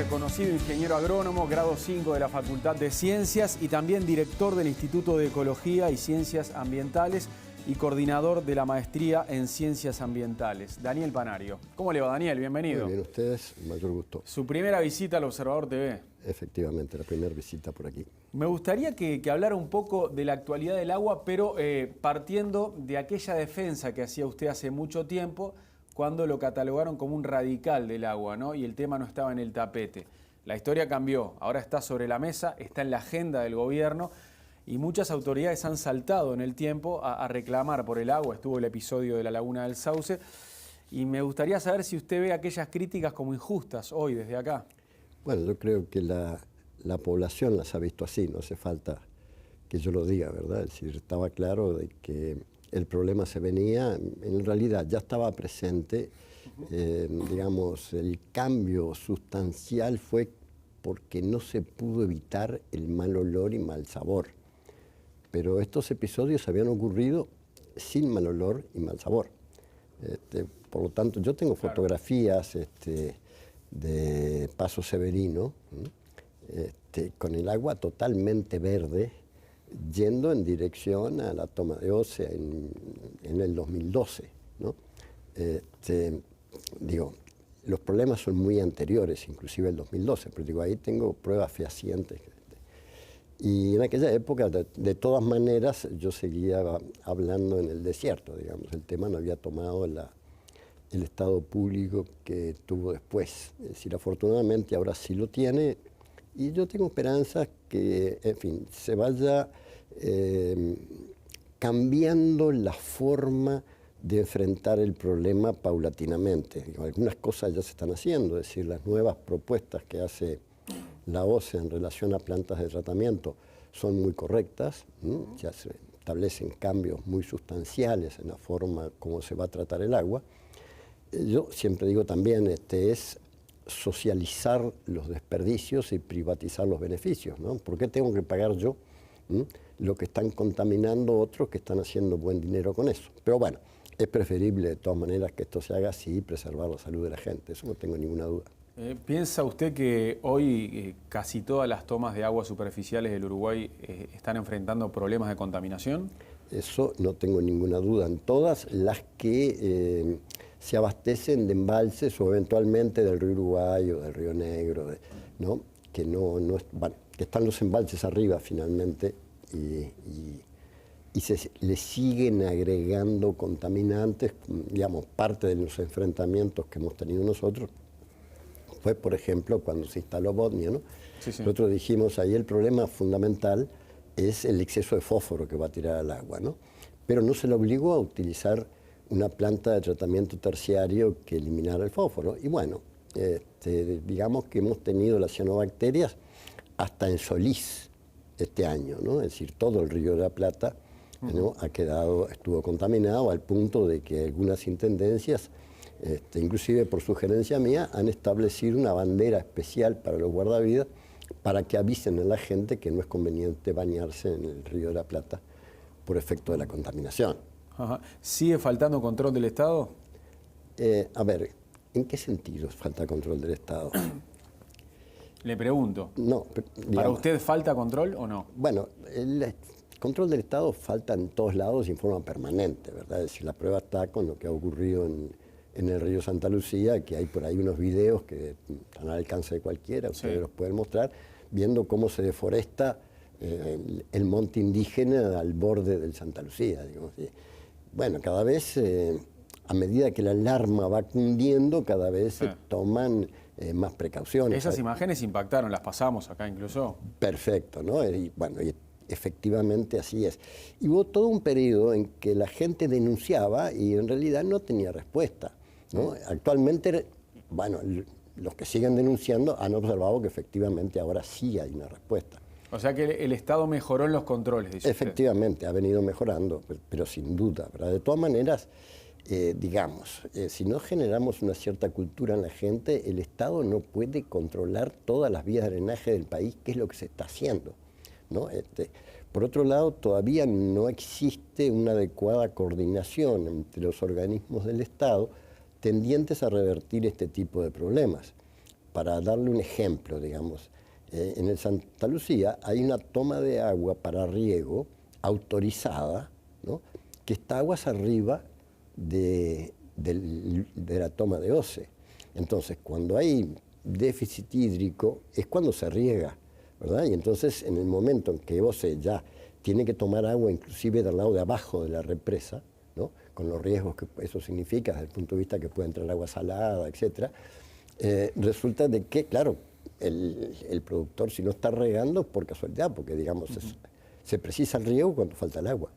reconocido ingeniero agrónomo, grado 5 de la Facultad de Ciencias y también director del Instituto de Ecología y Ciencias Ambientales y coordinador de la maestría en Ciencias Ambientales. Daniel Panario. ¿Cómo le va, Daniel? Bienvenido. Muy bien, ustedes, mayor gusto. Su primera visita al Observador TV. Efectivamente, la primera visita por aquí. Me gustaría que hablara un poco de la actualidad del agua, pero partiendo de aquella defensa que hacía usted hace mucho tiempo, cuando lo catalogaron como un radical del agua, ¿no? Y el tema no estaba en el tapete. La historia cambió, ahora está sobre la mesa, está en la agenda del gobierno y muchas autoridades han saltado en el tiempo a reclamar por el agua. Estuvo el episodio de la Laguna del Sauce y me gustaría saber si usted ve aquellas críticas como injustas hoy, desde acá. Bueno, yo creo que la población las ha visto así, no hace falta que yo lo diga, ¿verdad? Es decir, estaba claro de que el problema se venía, en realidad ya estaba presente, digamos, el cambio sustancial fue porque no se pudo evitar el mal olor y mal sabor. Pero estos episodios habían ocurrido sin mal olor y mal sabor. Por lo tanto, yo tengo fotografías de Paso Severino, con el agua totalmente verde, yendo en dirección a la toma de Osea en el 2012, ¿no? Digo, los problemas son muy anteriores, inclusive el 2012, pero digo, ahí tengo pruebas fehacientes. Y en aquella época, de todas maneras, yo seguía hablando en el desierto, digamos, el tema no había tomado el estado público que tuvo después. Es decir, afortunadamente ahora sí lo tiene, y yo tengo esperanzas que, en fin, se vaya cambiando la forma de enfrentar el problema paulatinamente. Digo, algunas cosas ya se están haciendo, es decir, las nuevas propuestas que hace la OCE en relación a plantas de tratamiento son muy correctas, ya se establecen cambios muy sustanciales en la forma como se va a tratar el agua. Yo siempre digo también, es socializar los desperdicios y privatizar los beneficios, ¿no? ¿Por qué tengo que pagar yo lo que están contaminando otros que están haciendo buen dinero con eso? Pero bueno, es preferible de todas maneras que esto se haga así y preservar la salud de la gente, eso no tengo ninguna duda. ¿Piensa usted que hoy casi todas las tomas de aguas superficiales del Uruguay están enfrentando problemas de contaminación? Eso no tengo ninguna duda. En todas las que se abastecen de embalses o eventualmente del río Uruguay o del río Negro, ¿no? Que que están los embalses arriba finalmente y se le siguen agregando contaminantes, digamos, parte de los enfrentamientos que hemos tenido nosotros fue, por ejemplo, cuando se instaló Bodnia, ¿no? Sí, sí. Nosotros dijimos ahí el problema fundamental es el exceso de fósforo que va a tirar al agua, ¿no? Pero no se le obligó a utilizar una planta de tratamiento terciario que eliminara el fósforo. Y bueno, digamos que hemos tenido las cianobacterias hasta en Solís este año, ¿no? Es decir, todo el Río de la Plata, ¿no? Estuvo contaminado al punto de que algunas intendencias, inclusive por sugerencia mía, han establecido una bandera especial para los guardavidas para que avisen a la gente que no es conveniente bañarse en el Río de la Plata por efecto de la contaminación. Ajá. ¿Sigue faltando control del Estado? A ver, ¿en qué sentido falta control del Estado? Le pregunto. No, digamos, ¿para usted falta control o no? Bueno, el control del Estado falta en todos lados y en forma permanente, ¿verdad? Es decir, la prueba está con lo que ha ocurrido en el río Santa Lucía, que hay por ahí unos videos que están al alcance de cualquiera, ustedes sí los pueden mostrar, viendo cómo se deforesta el monte indígena al borde del Santa Lucía, digamos. Bueno, cada vez, a medida que la alarma va cundiendo, cada vez se toman más precauciones. Esas imágenes impactaron, las pasamos acá incluso. Perfecto, ¿no? Y bueno, efectivamente así es. Y hubo todo un periodo en que la gente denunciaba y en realidad no tenía respuesta, ¿no? Actualmente, bueno, los que siguen denunciando han observado que efectivamente ahora sí hay una respuesta. O sea que el Estado mejoró en los controles, dice efectivamente, ha venido mejorando, pero sin duda, ¿verdad? De todas maneras, digamos, si no generamos una cierta cultura en la gente, el Estado no puede controlar todas las vías de drenaje del país, que es lo que se está haciendo, ¿no? Por otro lado, todavía no existe una adecuada coordinación entre los organismos del Estado tendientes a revertir este tipo de problemas. para darle un ejemplo, digamos, en el Santa Lucía hay una toma de agua para riego autorizada, ¿no?, que está aguas arriba de la toma de OCE. Entonces, cuando hay déficit hídrico es cuando se riega, ¿verdad? Y entonces, en el momento en que OCE ya tiene que tomar agua inclusive del lado de abajo de la represa, ¿no?, con los riesgos que eso significa desde el punto de vista que puede entrar agua salada, etc., resulta de que, claro, el productor, si no está regando, por casualidad, porque digamos se precisa el riego cuando falta el agua.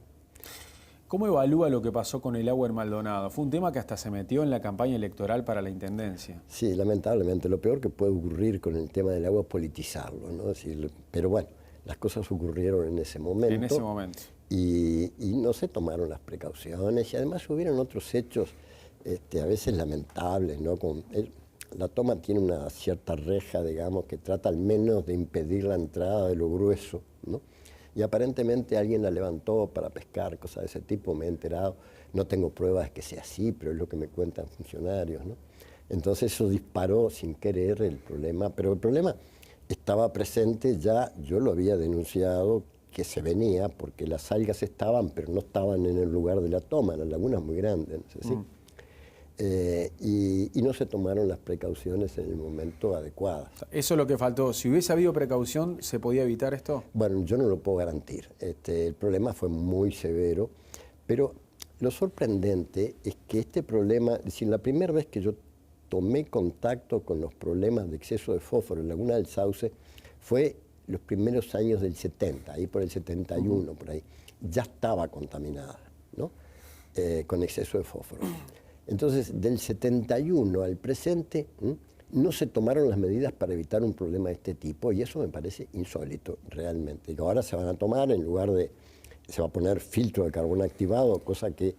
¿Cómo evalúa lo que pasó con el agua en Maldonado? Fue un tema que hasta se metió en la campaña electoral para la intendencia. Sí, lamentablemente. Lo peor que puede ocurrir con el tema del agua es politizarlo, ¿no? Es decir, pero bueno, las cosas ocurrieron en ese momento. En ese momento. Y no se tomaron las precauciones y además hubieron otros hechos a veces lamentables, ¿no? La toma tiene una cierta reja, digamos, que trata al menos de impedir la entrada de lo grueso, ¿no? Y aparentemente alguien la levantó para pescar, cosas de ese tipo, me he enterado. No tengo pruebas de que sea así, pero es lo que me cuentan funcionarios, ¿no? Entonces eso disparó sin querer el problema, pero el problema estaba presente ya, yo lo había denunciado, que se venía, porque las algas estaban, pero no estaban en el lugar de la toma, la laguna es muy grande, ¿no sé, ¿sí? Y no se tomaron las precauciones en el momento adecuado. Eso es lo que faltó. Si hubiese habido precaución, ¿se podía evitar esto? Bueno, yo no lo puedo garantir. El problema fue muy severo, pero lo sorprendente es que este problema, es decir, la primera vez que yo tomé contacto con los problemas de exceso de fósforo en Laguna del Sauce fue los primeros años del 70, ahí por el 71, por ahí. Ya estaba contaminada, ¿no? Con exceso de fósforo. Entonces, del 71 al presente, no se tomaron las medidas para evitar un problema de este tipo y eso me parece insólito, realmente. Y ahora se van a tomar, en lugar de, se va a poner filtro de carbono activado, cosa que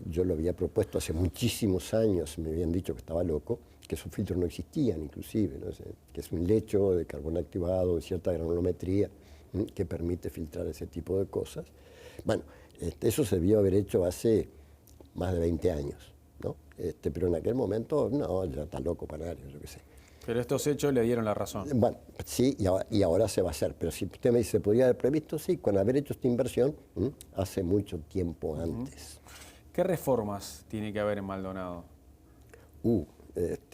yo lo había propuesto hace muchísimos años, me habían dicho que estaba loco, que esos filtros no existían inclusive, ¿no? Que es un lecho de carbono activado de cierta granulometría que permite filtrar ese tipo de cosas. Bueno, eso se debió haber hecho hace más de 20 años. ¿No? Pero en aquel momento, no, ya está loco Panario, yo qué sé. Pero estos hechos le dieron la razón. Bueno, sí, y ahora se va a hacer. Pero si usted me dice, ¿se podría haber previsto? Sí, con haber hecho esta inversión hace mucho tiempo antes. ¿Qué reformas tiene que haber en Maldonado?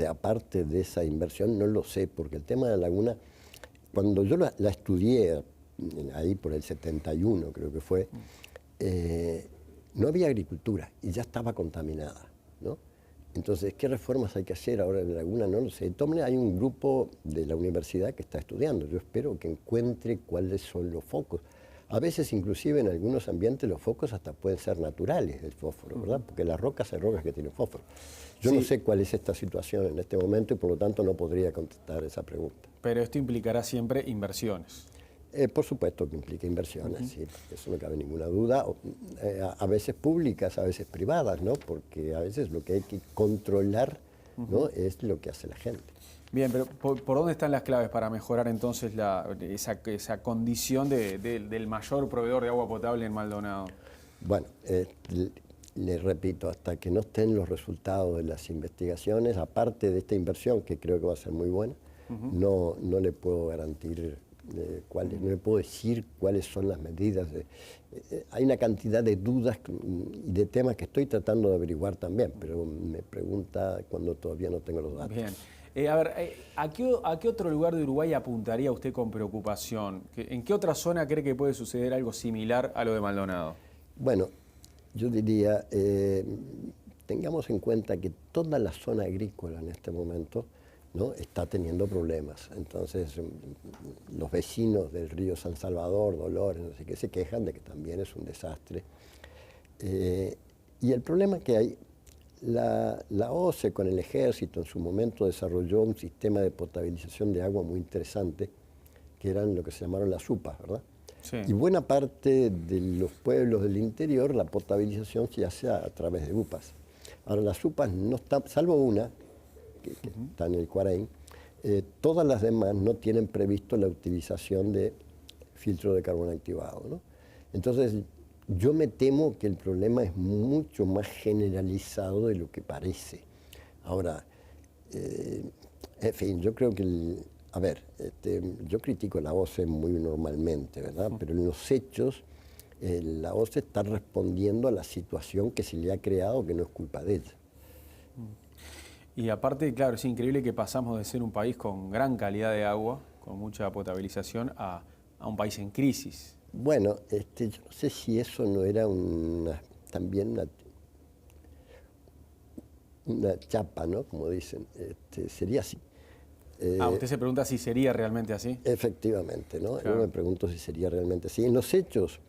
Aparte de esa inversión, no lo sé, porque el tema de la laguna, cuando yo la estudié, ahí por el 71 creo que fue, no había agricultura y ya estaba contaminada, ¿no? Entonces, ¿qué reformas hay que hacer ahora en la laguna? No lo sé. Entonces, hay un grupo de la universidad que está estudiando. Yo espero que encuentre cuáles son los focos. A veces, inclusive, en algunos ambientes los focos hasta pueden ser naturales del fósforo, ¿verdad? Porque las rocas hay rocas que tienen fósforo. Yo no sé cuál es esta situación en este momento y, por lo tanto, no podría contestar esa pregunta. Pero esto implicará siempre inversiones. Por supuesto que implica inversiones, sí, eso no cabe ninguna duda, a veces públicas, a veces privadas, ¿no? Porque a veces lo que hay que controlar, ¿no?, es lo que hace la gente. Bien, pero ¿por dónde están las claves para mejorar entonces esa condición del mayor proveedor de agua potable en Maldonado? Bueno, le repito, hasta que no estén los resultados de las investigaciones, aparte de esta inversión, que creo que va a ser muy buena, no le puedo garantir no le puedo decir cuáles son las medidas. Hay una cantidad de dudas y de temas que estoy tratando de averiguar también, pero me pregunta cuando todavía no tengo los datos. Bien. A ver, ¿a qué otro lugar de Uruguay apuntaría usted con preocupación? ¿En qué otra zona cree que puede suceder algo similar a lo de Maldonado? Bueno, yo diría, tengamos en cuenta que toda la zona agrícola en este momento, ¿no?, está teniendo problemas. Entonces, los vecinos del río San Salvador, Dolores, no sé qué, se quejan de que también es un desastre. Y el problema que hay, la OCE con el ejército en su momento desarrolló un sistema de potabilización de agua muy interesante, que eran lo que se llamaron las UPAs, ¿verdad? Sí. Y buena parte de los pueblos del interior, la potabilización se hace a través de UPAs. Ahora, las UPAs no están, salvo una, que está en el Cuaraín, todas las demás no tienen previsto la utilización de filtro de carbono activado, ¿no? Entonces, yo me temo que el problema es mucho más generalizado de lo que parece. Ahora, En fin, yo creo que, a ver, yo critico la OCE muy normalmente, ¿verdad? Pero en los hechos, la OCE está respondiendo a la situación que se le ha creado, que no es culpa de ella. Y aparte, claro, es increíble que pasamos de ser un país con gran calidad de agua, con mucha potabilización, a un país en crisis. Bueno, yo no sé si eso no era también una chapa, ¿no? Como dicen, sería así. Usted se pregunta si sería realmente así. Efectivamente, ¿no? Claro. Yo me pregunto si sería realmente así. En los hechos,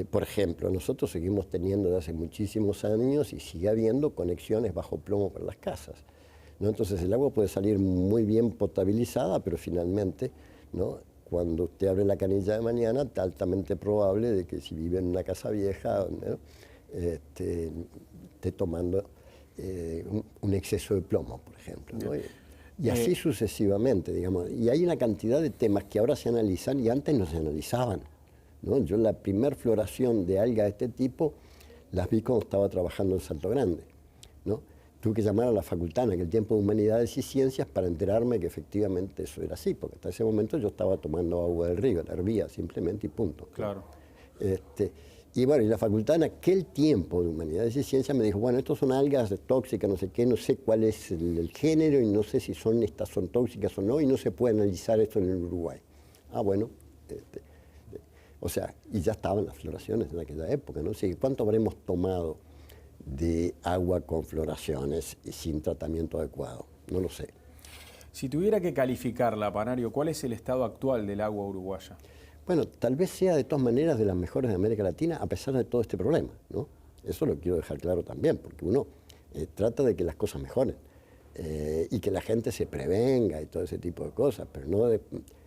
por ejemplo, nosotros seguimos teniendo desde hace muchísimos años y sigue habiendo conexiones bajo plomo para las casas, ¿no? Entonces el agua puede salir muy bien potabilizada, pero finalmente, ¿no? Cuando usted abre la canilla de mañana, está altamente probable de que si vive en una casa vieja, ¿no? Esté tomando un exceso de plomo, por ejemplo, ¿no? Y así sucesivamente, digamos. Y hay una cantidad de temas que ahora se analizan y antes no se analizaban, ¿no? Yo la primer floración de algas de este tipo las vi cuando estaba trabajando en Salto Grande, ¿no? Tuve que llamar a la facultad en aquel tiempo de Humanidades y Ciencias para enterarme que efectivamente eso era así, porque hasta ese momento yo estaba tomando agua del río, la hervía simplemente y punto. Claro. Y bueno, y la facultad en aquel tiempo de Humanidades y Ciencias me dijo, bueno, estos son algas tóxicas, no sé qué, no sé cuál es el género y no sé si estas son tóxicas o no, y no se puede analizar esto en el Uruguay. Ah, bueno, o sea, y ya estaban las floraciones en aquella época, ¿no? Así que, ¿cuánto habremos tomado de agua con floraciones y sin tratamiento adecuado? No lo sé. Si tuviera que calificarla, Panario, ¿cuál es el estado actual del agua uruguaya? Bueno, tal vez sea de todas maneras de las mejores de América Latina, a pesar de todo este problema, ¿no? Eso lo quiero dejar claro también, porque uno trata de que las cosas mejoren y que la gente se prevenga y todo ese tipo de cosas, pero no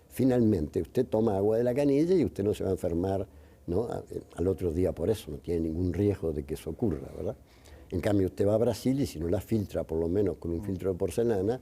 finalmente usted toma agua de la canilla y usted no se va a enfermar, ¿no? Al otro día por eso, no tiene ningún riesgo de que eso ocurra, ¿verdad? En cambio, usted va a Brasil y si no la filtra, por lo menos con un filtro de porcelana,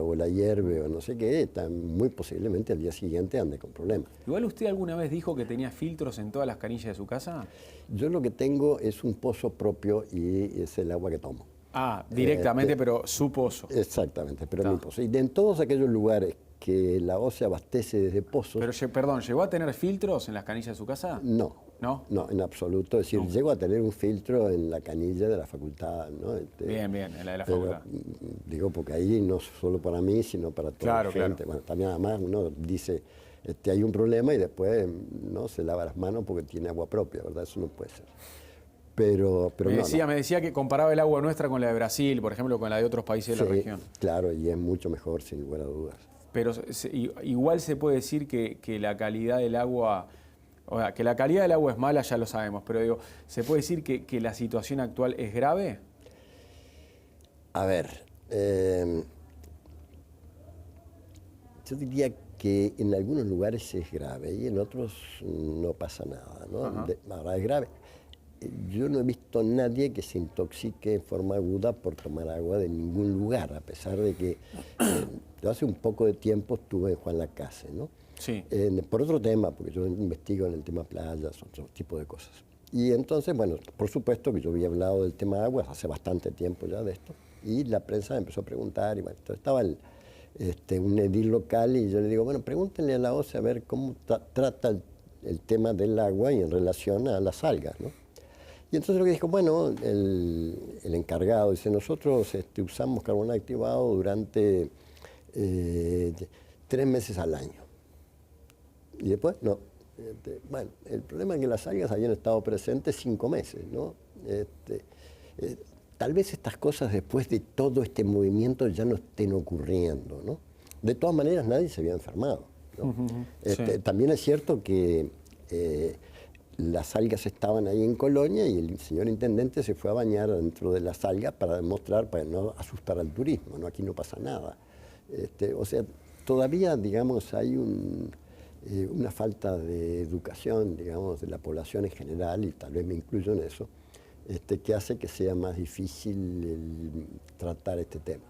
o la hierve o no sé qué, muy posiblemente al día siguiente ande con problemas. Igual usted alguna vez dijo que tenía filtros en todas las canillas de su casa. Yo lo que tengo es un pozo propio y es el agua que tomo. Ah, directamente, pero su pozo. Exactamente, pero mi pozo. Y en todos aquellos lugares que la OCE abastece desde pozos... Pero, perdón, ¿llegó a tener filtros en las canillas de su casa? No. ¿No? No, en absoluto. Es decir, llego a tener un filtro en la canilla de la facultad, ¿no? Bien, en la de la facultad. Digo, porque ahí no solo para mí, sino para toda la gente. Claro. Bueno, también además uno dice, hay un problema y después no se lava las manos porque tiene agua propia, ¿verdad? Eso no puede ser. Pero me decía que comparaba el agua nuestra con la de Brasil, por ejemplo, con la de otros países de la región. Claro, y es mucho mejor, sin lugar a dudas. Pero igual se puede decir que la calidad del agua... O sea, que la calidad del agua es mala, ya lo sabemos, pero digo, ¿se puede decir que la situación actual es grave? A ver, yo diría que en algunos lugares es grave y en otros no pasa nada, ¿no? Ahora es grave. Yo no he visto a nadie que se intoxique en forma aguda por tomar agua de ningún lugar, a pesar de que yo hace un poco de tiempo estuve en Juan Lacase, ¿no? Sí. Por otro tema, porque yo investigo en el tema playas, otro tipo de cosas. Y entonces, bueno, por supuesto que yo había hablado del tema aguas hace bastante tiempo ya de esto, y la prensa empezó a preguntar, y bueno, entonces estaba un edil local y yo le digo, bueno, pregúntenle a la OCE a ver cómo trata el tema del agua y en relación a las algas, ¿no? Y entonces lo que dijo, bueno, el encargado dice, nosotros usamos carbono activado durante 3 meses al año. Y después, no. Bueno, el problema es que las algas habían estado presentes 5 meses, ¿no? Tal vez estas cosas después de todo este movimiento ya no estén ocurriendo, ¿no? De todas maneras, nadie se había enfermado, ¿no? Sí. También es cierto que las algas estaban ahí en Colonia y el señor intendente se fue a bañar dentro de las algas para demostrar, para no asustar al turismo, ¿no? Aquí no pasa nada. O sea, todavía, digamos, hay una falta de educación, digamos, de la población en general, y tal vez me incluyo en eso, que hace que sea más difícil tratar este tema.